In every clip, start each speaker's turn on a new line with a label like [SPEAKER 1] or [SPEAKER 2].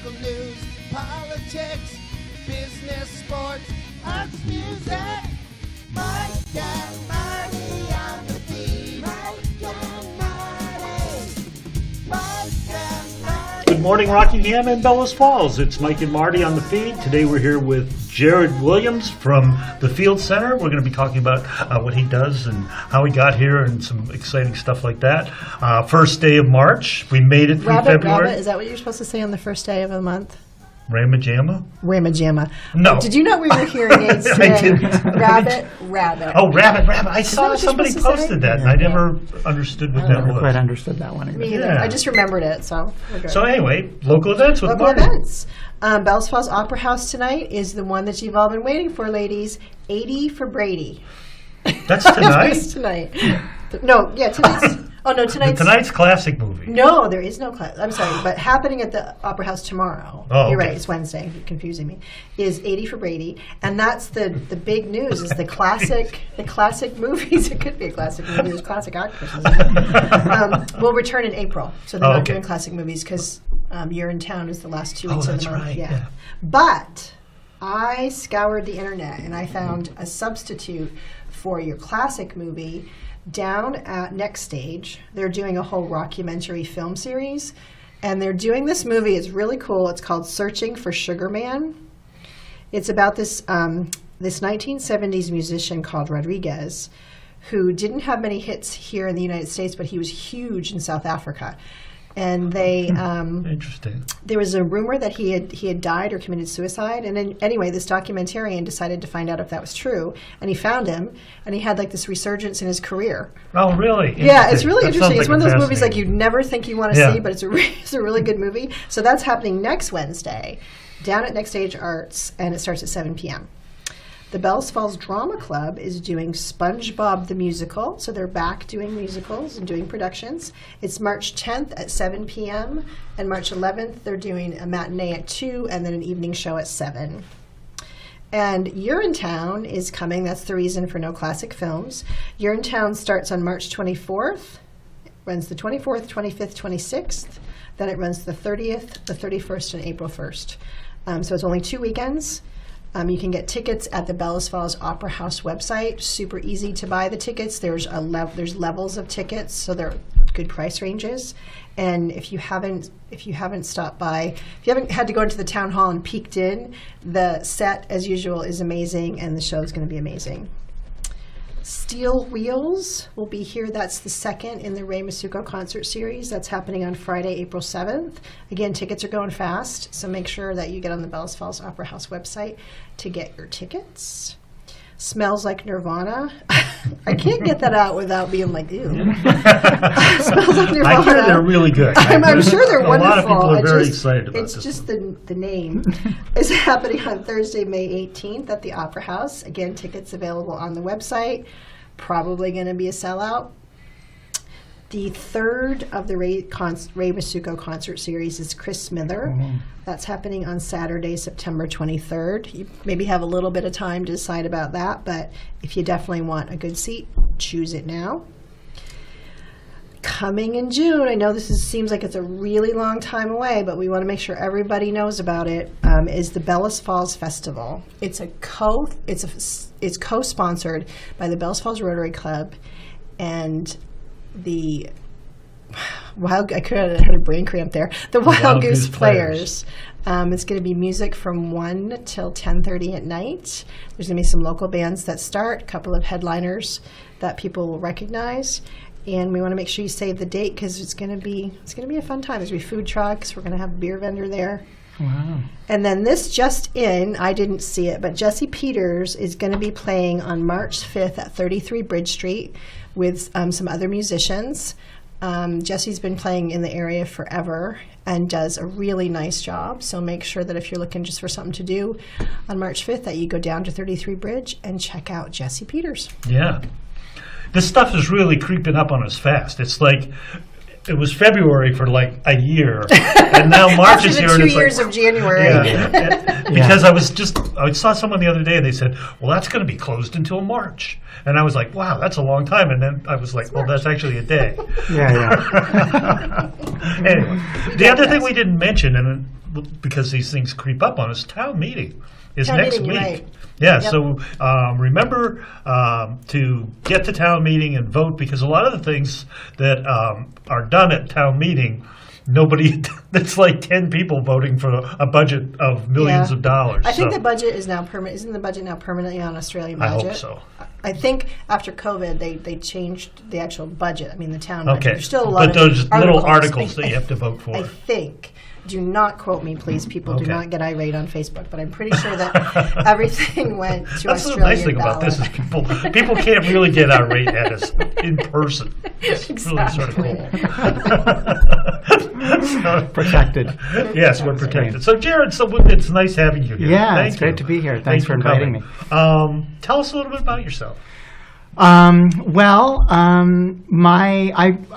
[SPEAKER 1] local news, politics, business, sports, arts, music. Mike and Marty on the feed. Mike and Marty. Mike and Marty.
[SPEAKER 2] Good morning, Rockingham and Bellows Falls. It's Mike and Marty on the feed. Today we're here with Jared Williams from the Field Center. We're going to be talking about what he does and how he got here and some exciting stuff like that. First day of March. We made it through February.
[SPEAKER 3] Rabbit, is that what you're supposed to say on the first day of a month?
[SPEAKER 2] Ramajama?
[SPEAKER 3] Ramajama.
[SPEAKER 2] No.
[SPEAKER 3] Did you not wear your hearing aids today?
[SPEAKER 2] I didn't.
[SPEAKER 3] Rabbit.
[SPEAKER 2] Oh, rabbit. I saw
[SPEAKER 3] what you're
[SPEAKER 2] somebody
[SPEAKER 3] supposed to say?
[SPEAKER 2] posted that, and I never understood what
[SPEAKER 4] I
[SPEAKER 2] that
[SPEAKER 4] never
[SPEAKER 2] was.
[SPEAKER 4] quite understood that one either.
[SPEAKER 3] Me either.
[SPEAKER 2] Yeah.
[SPEAKER 3] I just remembered it, so we're good.
[SPEAKER 2] So anyway, local events with
[SPEAKER 3] Local
[SPEAKER 2] Marty.
[SPEAKER 3] events. Bells Falls Opera House tonight is the one that you've all been waiting for, ladies. 80 for Brady.
[SPEAKER 2] That's tonight?
[SPEAKER 3] It's tonight. No, yeah, tonight's... Oh, no,
[SPEAKER 2] Tonight's classic movie.
[SPEAKER 3] No, there is no class. I'm sorry, but happening at the Opera House tomorrow.
[SPEAKER 2] Oh,
[SPEAKER 3] You're
[SPEAKER 2] okay.
[SPEAKER 3] right. It's Wednesday. You're confusing me. Is 80 for Brady, and that's the big news. Is the classic movies. It could be a classic movie. There's classic actresses. Will return in April, so they're not
[SPEAKER 2] okay.
[SPEAKER 3] doing classic movies because You're in Town is the last 2 weeks of
[SPEAKER 2] that's
[SPEAKER 3] the month.
[SPEAKER 2] right.
[SPEAKER 3] Yeah.
[SPEAKER 2] Yeah.
[SPEAKER 3] But I scoured the internet and I found a substitute for your classic movie. Down at Next Stage, they're doing a whole rockumentary film series, and they're doing this movie. It's really cool. It's called Searching for Sugar Man. It's about this 1970s musician called Rodriguez, who didn't have many hits here in the United States, but he was huge in South Africa. And they
[SPEAKER 2] Interesting.
[SPEAKER 3] there was a rumor that he had died or committed suicide, and then, anyway, this documentarian decided to find out if that was true, and he found him, and he had like this resurgence in his career.
[SPEAKER 2] Oh, really?
[SPEAKER 3] Yeah, it's really
[SPEAKER 2] That
[SPEAKER 3] interesting.
[SPEAKER 2] sounds
[SPEAKER 3] It's one of
[SPEAKER 2] like
[SPEAKER 3] those
[SPEAKER 2] a
[SPEAKER 3] movies like
[SPEAKER 2] fascinating-
[SPEAKER 3] you'd never think you want to
[SPEAKER 2] Yeah.
[SPEAKER 3] see, but it's a really good movie. So that's happening next Wednesday down at Next Stage Arts, and it starts at 7 p.m. The Bells Falls Drama Club is doing SpongeBob the Musical, so they're back doing musicals and doing productions. It's March 10th at 7 p.m., and March 11th they're doing a matinee at 2 and then an evening show at 7. And You're in Town is coming. That's the reason for no classic films. You're in Town starts on March 24th, runs the 24th, 25th, 26th. Then it runs the 30th, the 31st, and April 1st. So it's only 2 weekends. You can get tickets at the Bellows Falls Opera House website. Super easy to buy the tickets. There's levels of tickets, so they're good price ranges. And if you haven't stopped by, if you haven't had to go into the town hall and peeked in, the set as usual is amazing, and the show is going to be amazing. Steel Wheels will be here. That's the second in the Ray Masuko concert series. That's happening on Friday, April 7th. Again, tickets are going fast, so make sure that you get on the Bellows Falls Opera House website to get your tickets. Smells Like Nirvana. I can't get that out without being like, ew. Smells Like Nirvana.
[SPEAKER 2] I hear they're really good.
[SPEAKER 3] I'm sure they're wonderful.
[SPEAKER 2] A lot of people are very excited about
[SPEAKER 3] it's
[SPEAKER 2] this.
[SPEAKER 3] just the name. It's happening on Thursday, May 18th at the Opera House. Again, tickets available on the website. Probably going to be a sellout. The third of the Ray Masuko concert series is Chris Smither. That's happening on Saturday, September 23rd. You maybe have a little bit of time to decide about that, but if you definitely want a good seat, choose it now. Coming in June, I know seems like it's a really long time away, but we want to make sure everybody knows about it, is the Bellows Falls Festival. It's co-sponsored by the Bellows Falls Rotary Club and the I could have had a brain cramp there. The Wild Goose Players. It's going to be music from 1 till 10:30 at night. There's going to be some local bands that start, a couple of headliners that people will recognize, and we want to make sure you save the date because it's going to be a fun time. There's going to be food trucks. We're going to have a beer vendor there.
[SPEAKER 4] Wow.
[SPEAKER 3] And then this just in, I didn't see it, but Jesse Peters is going to be playing on March 5th at 33 Bridge Street with some other musicians. Jesse's been playing in the area forever and does a really nice job. So make sure that if you're looking just for something to do on March 5th that you go down to 33 Bridge and check out Jesse Peters.
[SPEAKER 2] Yeah. This stuff is really creeping up on us fast. It's like it was February for like a year, and now March is here.
[SPEAKER 3] After the 2
[SPEAKER 2] and
[SPEAKER 3] years
[SPEAKER 2] it's
[SPEAKER 3] of January.
[SPEAKER 2] Yeah. Because I saw someone the other day, and they said, "Well, that's going to be closed until March," and I was like, "Wow, that's a long time." And then I was like, "Well, that's actually a day."
[SPEAKER 4] Yeah.
[SPEAKER 2] Anyway, the other thing we didn't mention, and because these things creep up on us, town meeting is
[SPEAKER 3] Town
[SPEAKER 2] next
[SPEAKER 3] meeting,
[SPEAKER 2] week.
[SPEAKER 3] you're right.
[SPEAKER 2] Yeah,
[SPEAKER 3] Yep.
[SPEAKER 2] so remember to get to town meeting and vote, because a lot of the things that are done at town meeting, nobody, it's like 10 people voting for a budget of millions
[SPEAKER 3] Yeah.
[SPEAKER 2] of dollars.
[SPEAKER 3] I think
[SPEAKER 2] so
[SPEAKER 3] the budget is now permanent. Isn't the budget now permanently on Australian
[SPEAKER 2] I
[SPEAKER 3] budget?
[SPEAKER 2] hope so.
[SPEAKER 3] I think after COVID, they changed the actual budget. I mean, the town budget.
[SPEAKER 2] Okay,
[SPEAKER 3] There's still a lot
[SPEAKER 2] but
[SPEAKER 3] of
[SPEAKER 2] those little articles
[SPEAKER 3] I-
[SPEAKER 2] that you have to vote for.
[SPEAKER 3] I think. Do not quote me, please. People do
[SPEAKER 2] Okay.
[SPEAKER 3] not get irate on Facebook, but I'm pretty sure that everything went to
[SPEAKER 2] That's the
[SPEAKER 3] Australian
[SPEAKER 2] nice thing about this is
[SPEAKER 3] ballot.
[SPEAKER 2] people can't really get irate at us in person. It's really sort of
[SPEAKER 3] Exactly.
[SPEAKER 2] cool.
[SPEAKER 4] Protected.
[SPEAKER 2] Yes, we're protected. So, Jared, it's nice having you here.
[SPEAKER 4] Yeah,
[SPEAKER 2] Thank
[SPEAKER 4] it's great
[SPEAKER 2] you.
[SPEAKER 4] to be here. Thanks for inviting
[SPEAKER 2] coming.
[SPEAKER 4] me.
[SPEAKER 2] Tell us a little bit about yourself.
[SPEAKER 4] I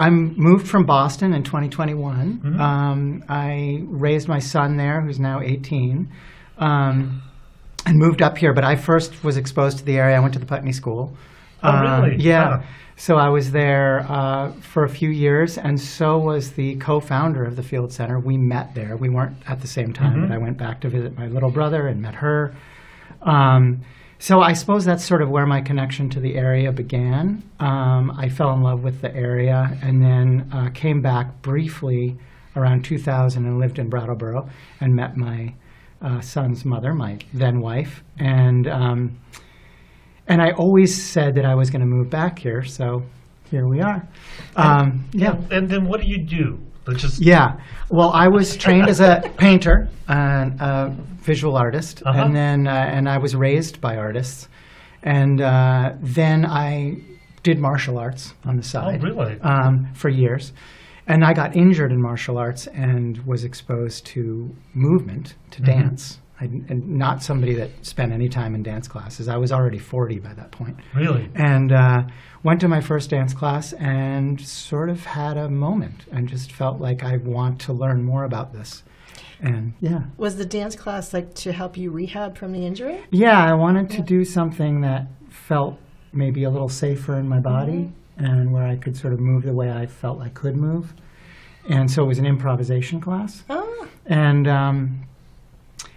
[SPEAKER 4] moved from Boston in 2021.
[SPEAKER 2] Mm-hmm.
[SPEAKER 4] I raised my son there, who's now 18, and moved up here. But I first was exposed to the area. I went to the Putney School.
[SPEAKER 2] Oh, really?
[SPEAKER 4] Yeah.
[SPEAKER 2] Huh.
[SPEAKER 4] So I was there for a few years, and so was the co-founder of the Field Center. We met there. We weren't at the same time, but I went back to visit my little brother and met her. So I suppose that's sort of where my connection to the area began. I fell in love with the area and then came back briefly around 2000 and lived in Brattleboro and met my son's mother, my then wife. And I always said that I was going to move back here, so here we are. Yeah.
[SPEAKER 2] And then what do you do?
[SPEAKER 4] Yeah. Well, I was trained as a painter and a visual artist, and then and I was raised by artists, and then I did martial arts on the side.
[SPEAKER 2] Oh, really?
[SPEAKER 4] For years, and I got injured in martial arts and was exposed to movement, to dance. And not somebody that spent any time in dance classes. I was already 40 by that point.
[SPEAKER 2] Really?
[SPEAKER 4] And went to my first dance class and sort of had a moment and just felt like I want to learn more about this. And yeah.
[SPEAKER 3] Was the dance class like to help you rehab from the injury?
[SPEAKER 4] Yeah, I wanted to do something that felt maybe a little safer in my body and where I could sort of move the way I felt I could move. And so it was an improvisation class.
[SPEAKER 3] Oh.
[SPEAKER 4] And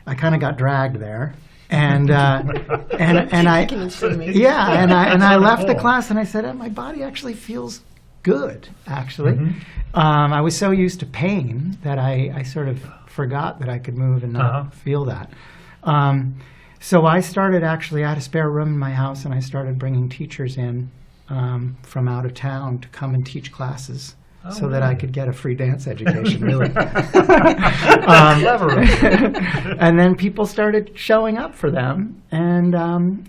[SPEAKER 4] I kind of got dragged there, and I
[SPEAKER 3] Can you show me?
[SPEAKER 4] yeah, and I left the class and I said, my body actually feels good. Actually, I was so used to pain that I sort of forgot that I could move and not feel that. So I started I had a spare room in my house, and I started bringing teachers in from out of town to come and teach classes. So that I could get a free dance education, really. And then people started showing up for them, and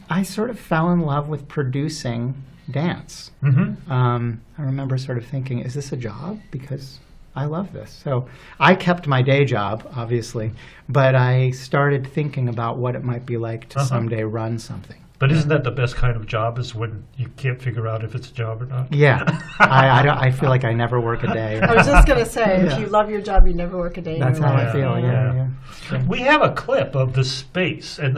[SPEAKER 4] I sort of fell in love with producing dance. I remember sort of thinking, is this a job? Because I love this. So I kept my day job, obviously, but I started thinking about what it might be like to someday run something.
[SPEAKER 2] But isn't that the best kind of job, is when you can't figure out if it's a job or not?
[SPEAKER 4] Yeah. I feel like I never work a day.
[SPEAKER 3] I was just going to say, if you love your job, you never work a day in
[SPEAKER 4] That's
[SPEAKER 3] your
[SPEAKER 4] how
[SPEAKER 3] life.
[SPEAKER 4] I feel, yeah. It's true.
[SPEAKER 2] We have a clip of the space, and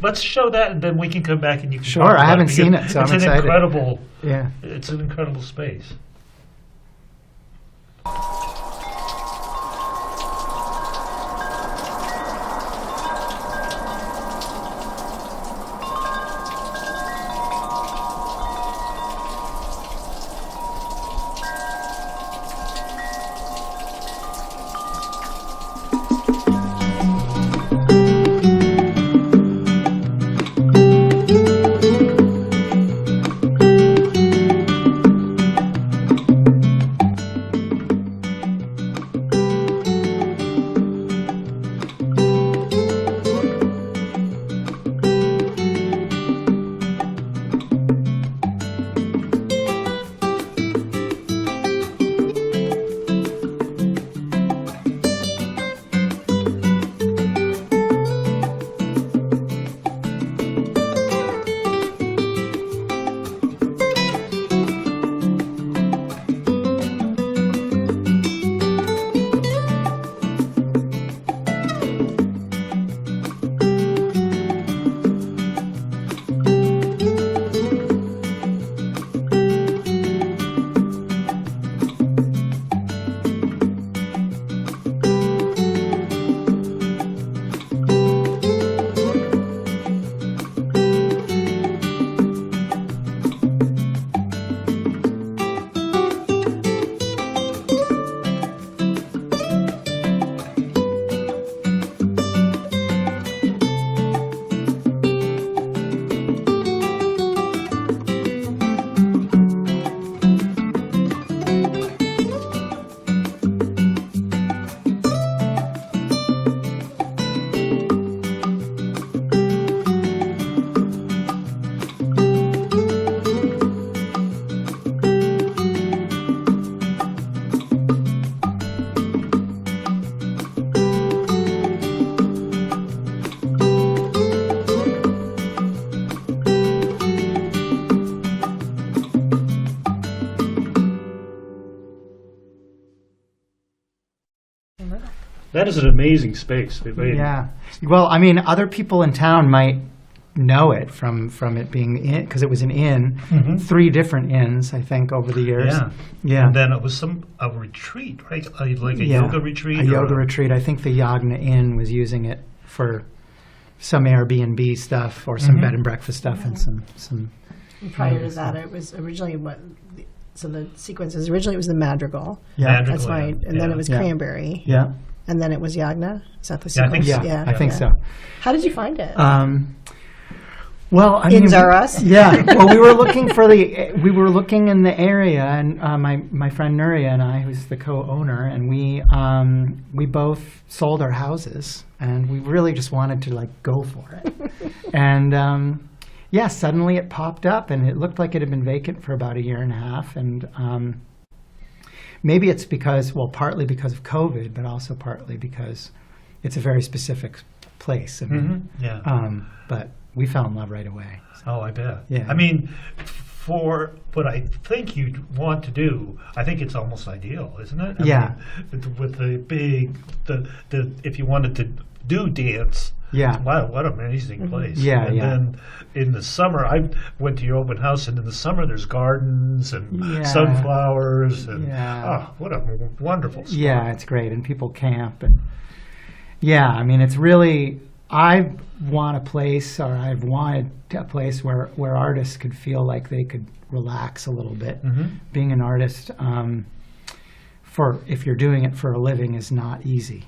[SPEAKER 2] let's show that, and then we can come back and you can
[SPEAKER 4] Sure,
[SPEAKER 2] talk about
[SPEAKER 4] I haven't
[SPEAKER 2] because
[SPEAKER 4] seen it, so I'm excited.
[SPEAKER 2] It's an incredible space. That is an amazing space. I mean,
[SPEAKER 4] Yeah. Well, I mean, other people in town might know it from it being in, because it was an inn, 3 different inns, I think, over the years.
[SPEAKER 2] Yeah.
[SPEAKER 4] Yeah.
[SPEAKER 2] And then it was a retreat, right? Like a yoga retreat?
[SPEAKER 4] A yoga retreat. I think the Yagna Inn was using it for some Airbnb stuff or some bed and breakfast stuff and some.
[SPEAKER 3] And prior to that, it was originally so the sequence is originally it was the Madrigal.
[SPEAKER 4] Yeah.
[SPEAKER 2] Madrigal,
[SPEAKER 3] That's right. And then it was
[SPEAKER 4] Yeah.
[SPEAKER 3] Cranberry.
[SPEAKER 4] Yeah.
[SPEAKER 3] And then it was Yagna. Is that the
[SPEAKER 2] Yeah, I
[SPEAKER 3] sequence?
[SPEAKER 2] think so.
[SPEAKER 4] Yeah. I think so.
[SPEAKER 3] How did you find it?
[SPEAKER 4] Well, I
[SPEAKER 3] Inns
[SPEAKER 4] mean,
[SPEAKER 3] are us.
[SPEAKER 4] Yeah. Well, we were looking in the area, and my friend Nuria and I, who's the co-owner, and we both sold our houses, and we really just wanted to like go for it. And yeah, suddenly it popped up, and it looked like it had been vacant for about 1.5 years, and maybe it's partly because of COVID, but also partly because it's a very specific place. I mean, but we fell in love right away. So.
[SPEAKER 2] Oh, I bet.
[SPEAKER 4] Yeah.
[SPEAKER 2] I mean, for what I think you'd want to do, I think it's almost ideal, isn't it? I mean, with the big, if you wanted to do dance,
[SPEAKER 4] Yeah.
[SPEAKER 2] wow, what an amazing place.
[SPEAKER 4] Yeah,
[SPEAKER 2] and
[SPEAKER 4] yeah.
[SPEAKER 2] then in the summer, I went to your open house, and in the summer there's gardens and
[SPEAKER 4] Yeah.
[SPEAKER 2] sunflowers, and
[SPEAKER 4] Yeah.
[SPEAKER 2] what a wonderful spot.
[SPEAKER 4] Yeah, it's great, and people camp, and yeah, I mean, it's really. I've wanted a place where artists could feel like they could relax a little bit. Being an artist, if you're doing it for a living, is not easy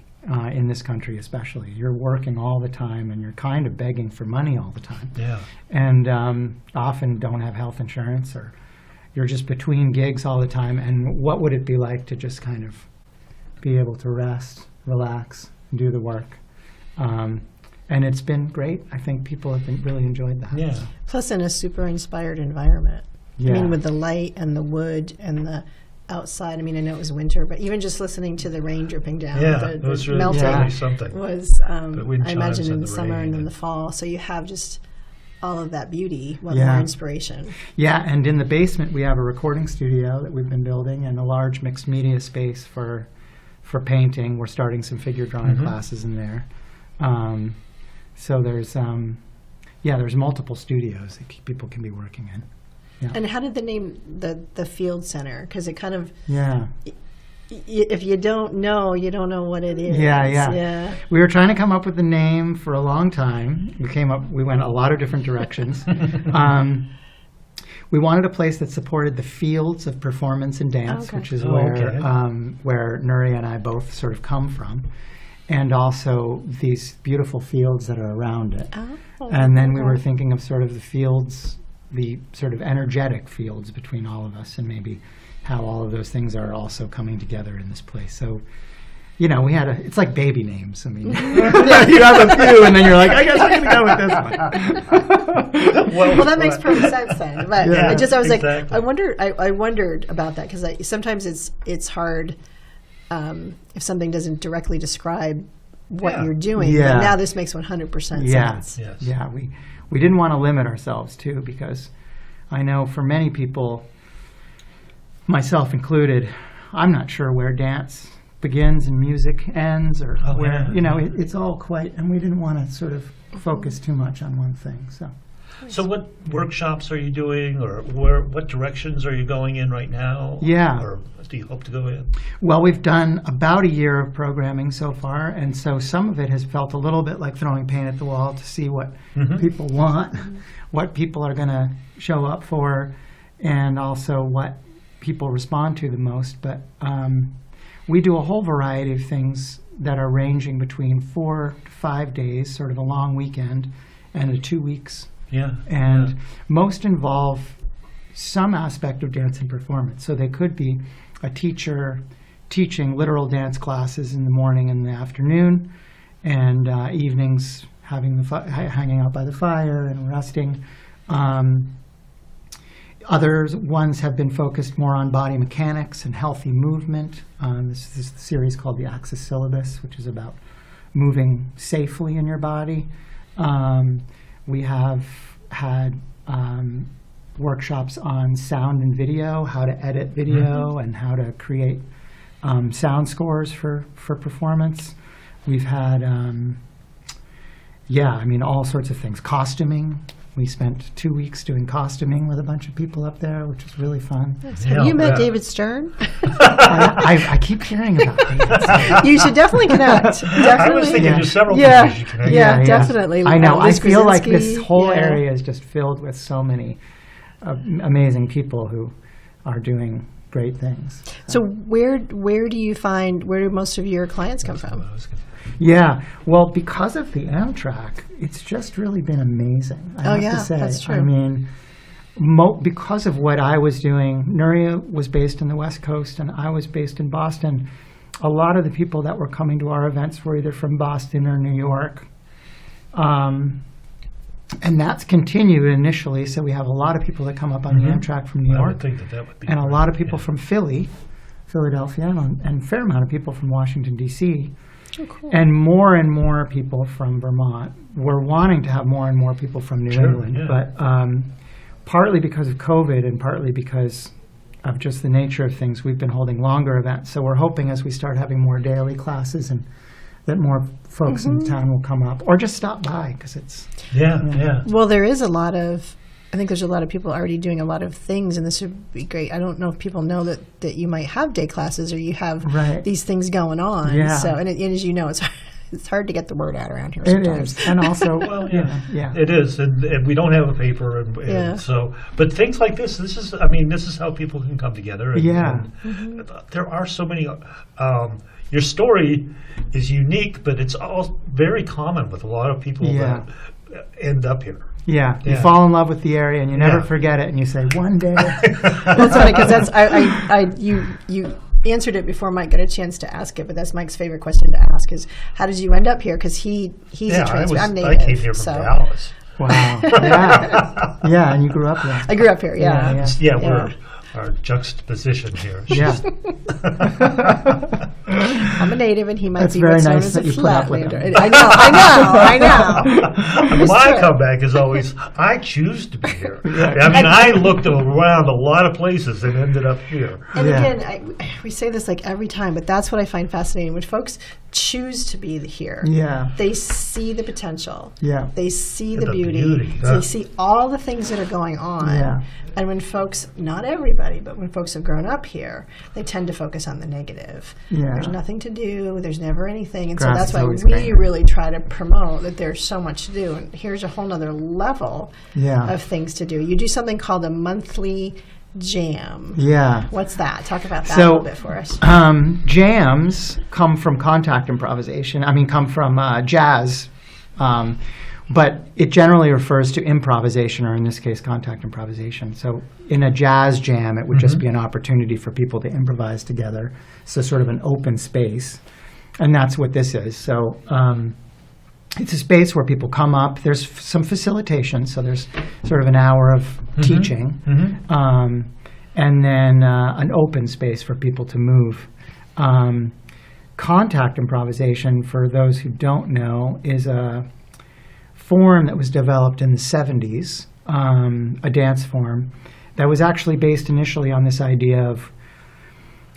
[SPEAKER 4] in this country, especially. You're working all the time, and you're kind of begging for money all the time.
[SPEAKER 2] Yeah.
[SPEAKER 4] And often don't have health insurance, or you're just between gigs all the time. And what would it be like to just kind of be able to rest, relax, and do the work? And it's been great. I think people have really enjoyed that.
[SPEAKER 2] Yeah.
[SPEAKER 3] Plus in a super inspired environment.
[SPEAKER 4] Yeah.
[SPEAKER 3] I mean, with the light and the wood and the outside. I mean, I know it was winter, but even just listening to the rain dripping down,
[SPEAKER 2] Yeah,
[SPEAKER 3] the
[SPEAKER 2] it was really,
[SPEAKER 3] melting
[SPEAKER 2] really something.
[SPEAKER 3] was,
[SPEAKER 2] The wind
[SPEAKER 3] I imagine,
[SPEAKER 2] chimes
[SPEAKER 3] in
[SPEAKER 2] and
[SPEAKER 3] the
[SPEAKER 2] the
[SPEAKER 3] summer
[SPEAKER 2] rain
[SPEAKER 3] and in
[SPEAKER 2] and-
[SPEAKER 3] the fall. So you have just all of that beauty. What
[SPEAKER 4] Yeah.
[SPEAKER 3] more inspiration?
[SPEAKER 4] Yeah, and in the basement we have a recording studio that we've been building, and a large mixed media space for painting. We're starting some figure drawing classes in there. So there's multiple studios that people can be working in. Yeah.
[SPEAKER 3] And how did the name the Field Center? Because it kind of,
[SPEAKER 4] Yeah.
[SPEAKER 3] if you don't know, you don't know what it is.
[SPEAKER 4] Yeah. We were trying to come up with a name for a long time. We went a lot of different directions. We wanted a place that supported the fields of performance and dance,
[SPEAKER 3] Okay.
[SPEAKER 4] which is
[SPEAKER 2] okay.
[SPEAKER 4] where Nuria and I both sort of come from, and also these beautiful fields that are around it.
[SPEAKER 3] Oh,
[SPEAKER 4] And then we
[SPEAKER 3] okay.
[SPEAKER 4] were thinking of sort of the fields, the sort of energetic fields between all of us, and maybe how all of those things are also coming together in this place. So, it's like baby names. I mean, you have a few, and then you're like, I guess I'm going to go with this one.
[SPEAKER 3] Well, that makes perfect sense then. But
[SPEAKER 4] Yeah,
[SPEAKER 3] I was
[SPEAKER 2] exactly.
[SPEAKER 3] like, I wondered about that because sometimes it's hard if something doesn't directly describe what
[SPEAKER 2] Yeah.
[SPEAKER 3] you're doing.
[SPEAKER 4] Yeah.
[SPEAKER 3] But now this makes 100%
[SPEAKER 4] Yeah.
[SPEAKER 3] sense.
[SPEAKER 2] Yes.
[SPEAKER 4] Yeah, we didn't want to limit ourselves too, because I know for many people, myself included, I'm not sure where dance begins and music ends, or
[SPEAKER 2] Oh,
[SPEAKER 4] where
[SPEAKER 2] yeah.
[SPEAKER 4] it's all quite, and we didn't want to sort of focus too much on one thing.
[SPEAKER 2] So what workshops are you doing, or what directions are you going in right now?
[SPEAKER 4] Yeah.
[SPEAKER 2] Or do you hope to go in?
[SPEAKER 4] Well, we've done about a year of programming so far, and so some of it has felt a little bit like throwing paint at the wall to see what people want, what people are going to show up for, and also what people respond to the most. But we do a whole variety of things that are ranging between 4 to 5 days, sort of a long weekend, and 2 weeks.
[SPEAKER 2] Yeah.
[SPEAKER 4] And most involve some aspect of dance and performance. So they could be a teacher teaching literal dance classes in the morning and the afternoon, and evenings hanging out by the fire and resting. Ones have been focused more on body mechanics and healthy movement. This is the series called the Axis Syllabus, which is about moving safely in your body. We have had workshops on sound and video, how to edit video, and how to create sound scores for performance. We've had, all sorts of things. Costuming. We spent 2 weeks doing costuming with a bunch of people up there, which was really fun.
[SPEAKER 3] Have you met David Stern?
[SPEAKER 4] I keep hearing about David Stern.
[SPEAKER 3] You should definitely connect. Definitely.
[SPEAKER 2] I was thinking there's several places you connect.
[SPEAKER 3] Yeah, definitely.
[SPEAKER 4] I know. I feel like this
[SPEAKER 3] Krasinski,
[SPEAKER 4] whole area is just filled with so many amazing people who are doing great things.
[SPEAKER 3] So where do most of your clients come from?
[SPEAKER 4] Yeah, well, because of the Amtrak, it's just really been amazing. I have to say.
[SPEAKER 3] That's true.
[SPEAKER 4] I mean, because of what I was doing, Nuria was based in the West Coast and I was based in Boston. A lot of the people that were coming to our events were either from Boston or New York. And that's continued initially, so we have a lot of people that come up on the Amtrak from New York.
[SPEAKER 2] I would think that would be
[SPEAKER 4] and
[SPEAKER 2] great.
[SPEAKER 4] A lot of people from Philadelphia, and a fair amount of people from Washington, D.C.,
[SPEAKER 3] Oh, cool.
[SPEAKER 4] and more people from Vermont. We're wanting to have more and more people from New England, but partly because of COVID and partly because of just the nature of things, we've been holding longer events. So we're hoping as we start having more daily classes and that more folks in town will come up or just stop by because it's...
[SPEAKER 2] Yeah.
[SPEAKER 3] Well, I think there's a lot of people already doing a lot of things, and this would be great. I don't know if people know that you might have day classes or you have these things going on.
[SPEAKER 4] Yeah.
[SPEAKER 3] So, and as you know, it's hard to get the word out around here
[SPEAKER 4] It
[SPEAKER 3] sometimes.
[SPEAKER 4] is. And also,
[SPEAKER 2] It is, and we don't have a paper, and so. But things like this is how people can come together. And there are so many. Your story is unique, but it's all very common with a lot of people that end up here.
[SPEAKER 4] Yeah, you fall in love with the area and you never forget it, and you say, one day.
[SPEAKER 3] That's funny because you answered it before Mike got a chance to ask it, but that's Mike's favorite question to ask is, how did you end up here? Because he's a transfer. I'm native.
[SPEAKER 2] I came here from Dallas.
[SPEAKER 4] Wow. Yeah, and you grew up here.
[SPEAKER 3] I grew up here,
[SPEAKER 2] We're our juxtaposition here.
[SPEAKER 4] Yeah.
[SPEAKER 3] I'm a native, and he might
[SPEAKER 4] That's
[SPEAKER 3] be
[SPEAKER 4] very
[SPEAKER 3] what's known
[SPEAKER 4] nice
[SPEAKER 3] as
[SPEAKER 4] that
[SPEAKER 3] a
[SPEAKER 4] you put up with
[SPEAKER 3] flatlander.
[SPEAKER 4] him.
[SPEAKER 3] I know.
[SPEAKER 2] My comeback is always, I choose to be here. I mean, I looked around a lot of places and ended up here.
[SPEAKER 3] And again, we say this like every time, but that's what I find fascinating. When folks choose to be here, they see the potential.
[SPEAKER 4] Yeah.
[SPEAKER 3] They see
[SPEAKER 2] The
[SPEAKER 3] the beauty.
[SPEAKER 2] beauty,
[SPEAKER 3] They see all the things that are going on.
[SPEAKER 4] Yeah.
[SPEAKER 3] And when folks, not everybody, but when folks have grown up here, they tend to focus on the negative.
[SPEAKER 4] Yeah.
[SPEAKER 3] There's nothing to do. There's never anything. And
[SPEAKER 4] Grass
[SPEAKER 3] so that's
[SPEAKER 4] is
[SPEAKER 3] why
[SPEAKER 4] always
[SPEAKER 3] we
[SPEAKER 4] greener.
[SPEAKER 3] really try to promote that there's so much to do. And here's a whole nother level of things to do. You do something called a monthly jam.
[SPEAKER 4] Yeah.
[SPEAKER 3] What's that? Talk about that a little bit for us.
[SPEAKER 4] Jams come from contact improvisation. Come from jazz. But it generally refers to improvisation, or in this case, contact improvisation. So in a jazz jam, it would just be an opportunity for people to improvise together. So sort of an open space. And that's what this is. So it's a space where people come up. There's some facilitation. So there's sort of an hour of teaching. And then an open space for people to move. Contact improvisation, for those who don't know, is a form that was developed in the 70s, a dance form that was actually based initially on this idea of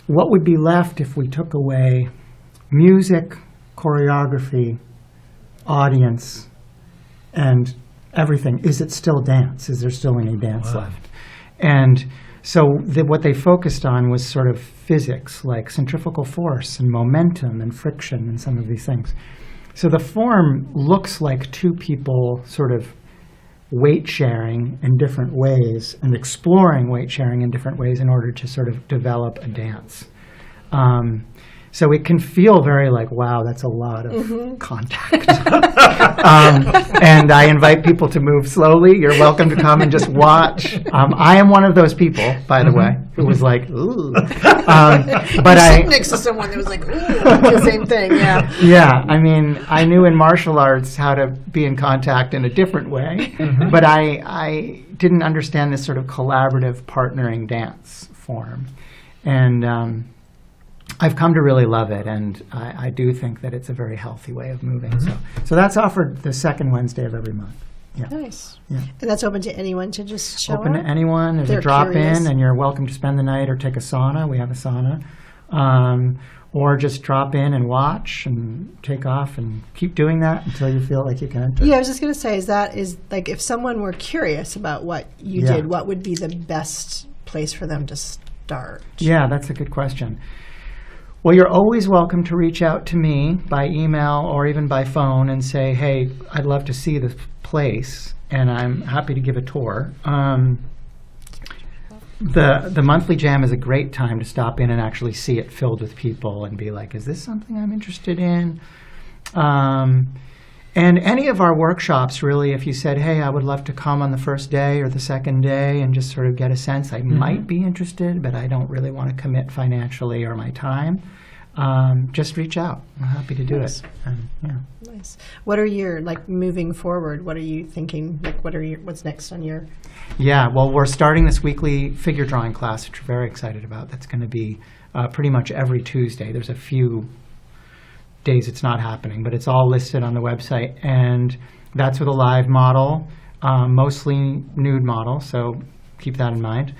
[SPEAKER 4] what would be left if we took away music, choreography, audience, and everything. Is it still dance? Is there still any dance left? And so what they focused on was sort of physics, like centrifugal force and momentum and friction and some of these things. So the form looks like two people sort of weight sharing in different ways and exploring weight sharing in different ways in order to sort of develop a dance. So it can feel very like, wow, that's a lot of contact. And I invite people to move slowly. You're welcome to come and just watch. I am one of those people, by the way, who was like, ooh. But
[SPEAKER 3] I sitting next to someone that was like, ooh, the same thing,
[SPEAKER 4] Yeah, I knew in martial arts how to be in contact in a different way, but I didn't understand this sort of collaborative partnering dance form. And I've come to really love it, and I do think that it's a very healthy way of moving. So that's offered the second Wednesday of every month. Yeah.
[SPEAKER 3] Nice.
[SPEAKER 4] Yeah.
[SPEAKER 3] And that's open to anyone to just show
[SPEAKER 4] Open
[SPEAKER 3] up?
[SPEAKER 4] to anyone. There's
[SPEAKER 3] They're
[SPEAKER 4] a drop-in,
[SPEAKER 3] curious.
[SPEAKER 4] and you're welcome to spend the night or take a sauna. We have a sauna. or just drop in and watch and take off and keep doing that until you feel like you can enter.
[SPEAKER 3] Yeah, I was just going to say, is like if someone were curious about what you did, what would be the best place for them to start?
[SPEAKER 4] Yeah, that's a good question. Well, you're always welcome to reach out to me by email or even by phone and say, hey, I'd love to see the place, and I'm happy to give a tour. The monthly jam is a great time to stop in and actually see it filled with people and be like, is this something I'm interested in? And any of our workshops, really, if you said, hey, I would love to come on the first day or the second day and just sort of get a sense, I might be interested, but I don't really want to commit financially or my time, just reach out. I'm happy to do it.
[SPEAKER 3] Nice. What are your, moving forward, what are you thinking? What's next on your...
[SPEAKER 4] Yeah, well, we're starting this weekly figure drawing class, which we're very excited about. That's going to be pretty much every Tuesday. There's a few days it's not happening, but it's all listed on the website. And that's with a live model, mostly nude model, so keep that in mind.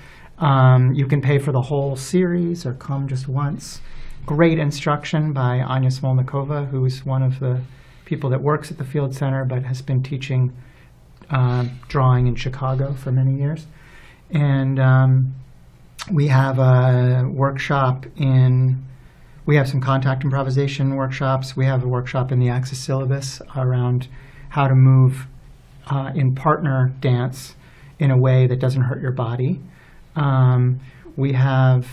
[SPEAKER 4] You can pay for the whole series or come just once. Great instruction by Anya Smolnikova, who's one of the people that works at the Field Center but has been teaching drawing in Chicago for many years. And we have a workshop we have some contact improvisation workshops. We have a workshop in the Axis syllabus around how to move in partner dance in a way that doesn't hurt your body. We have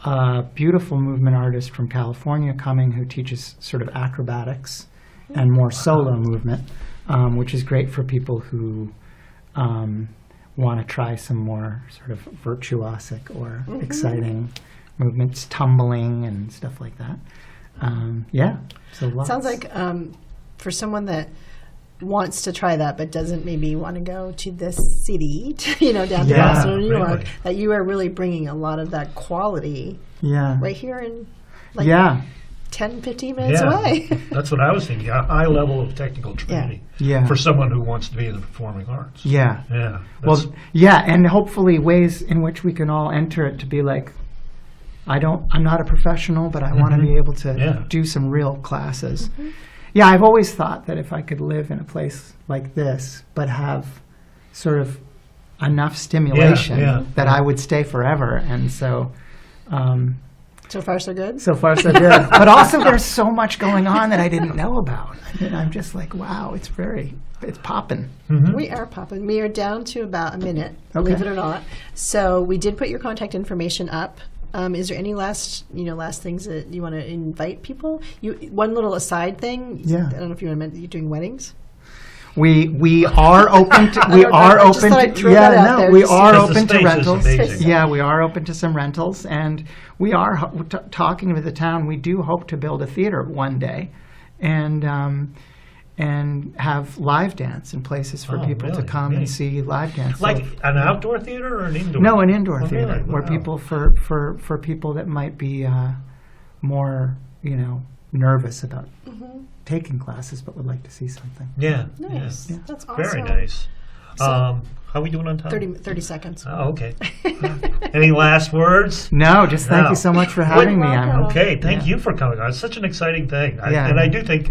[SPEAKER 4] a beautiful movement artist from California coming who teaches sort of acrobatics and more solo movement, which is great for people who want to try some more sort of virtuosic or exciting movements, tumbling and stuff like that. So lots.
[SPEAKER 3] Sounds like for someone that wants to try that but doesn't maybe want to go to this city, down to Boston or New York, that you are really bringing a lot of that quality right here in 10, 15 minutes away.
[SPEAKER 2] That's what I was thinking, a high level of technical training for someone who wants to be in the performing arts.
[SPEAKER 4] And hopefully ways in which we can all enter it to be like, I'm not a professional, but I want to be able to do some real classes. I've always thought that if I could live in a place like this, but have sort of enough stimulation that I would stay forever. And so...
[SPEAKER 3] so far, so good?
[SPEAKER 4] So far, so good. But also there's so much going on that I didn't know about. I'm just like, wow, it's popping.
[SPEAKER 3] We are popping. We are down to about a minute, believe it or not. So we did put your contact information up. Is there any last things that you want to invite people? One little aside thing. I don't know if you want to mention you're doing weddings.
[SPEAKER 4] We are open to we are open to rentals. We are open to some rentals, and we are talking with the town. We do hope to build a theater one day, and have live dance in places for people to come and see live dance.
[SPEAKER 2] Like an outdoor theater or an indoor?
[SPEAKER 4] No, an indoor theater where people for people that might be more nervous about taking classes but would like to see something.
[SPEAKER 3] Nice. That's awesome.
[SPEAKER 2] Very nice. How are we doing on time?
[SPEAKER 3] 30 seconds.
[SPEAKER 2] Oh, okay. Any last words?
[SPEAKER 4] No, just thank you so much for having me.
[SPEAKER 2] Thank you for coming on. It's such an exciting thing. I do think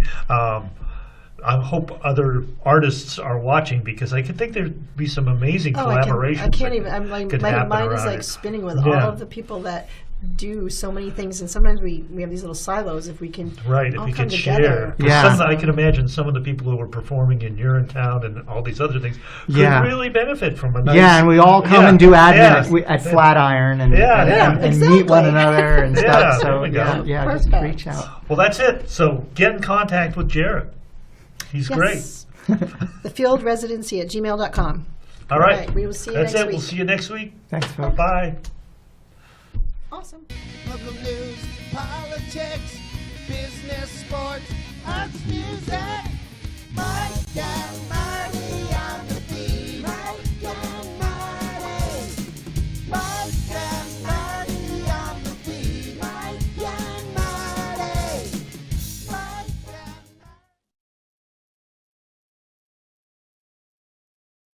[SPEAKER 2] I hope other artists are watching, because I could think there'd be some amazing collaborations.
[SPEAKER 3] I can't even. My mind is like spinning with all of the people that do so many things, and sometimes we have these little silos. If we can
[SPEAKER 2] if we can
[SPEAKER 3] together.
[SPEAKER 2] share, I can imagine some of the people who are performing in Urinetown and all these other things could really benefit from a nice.
[SPEAKER 4] And we all come and do admin at Flatiron and meet one another and stuff. So just reach out.
[SPEAKER 2] Well, that's it. So get in contact with Jared. He's great.
[SPEAKER 3] thefieldresidency @gmail.com.
[SPEAKER 2] All right.
[SPEAKER 3] We will see you next week.
[SPEAKER 2] We'll see you next week.
[SPEAKER 4] Thanks, folks.
[SPEAKER 2] Bye.
[SPEAKER 3] Awesome.
[SPEAKER 1] Local news, politics, business, sports, arts, music. Mike and Mike.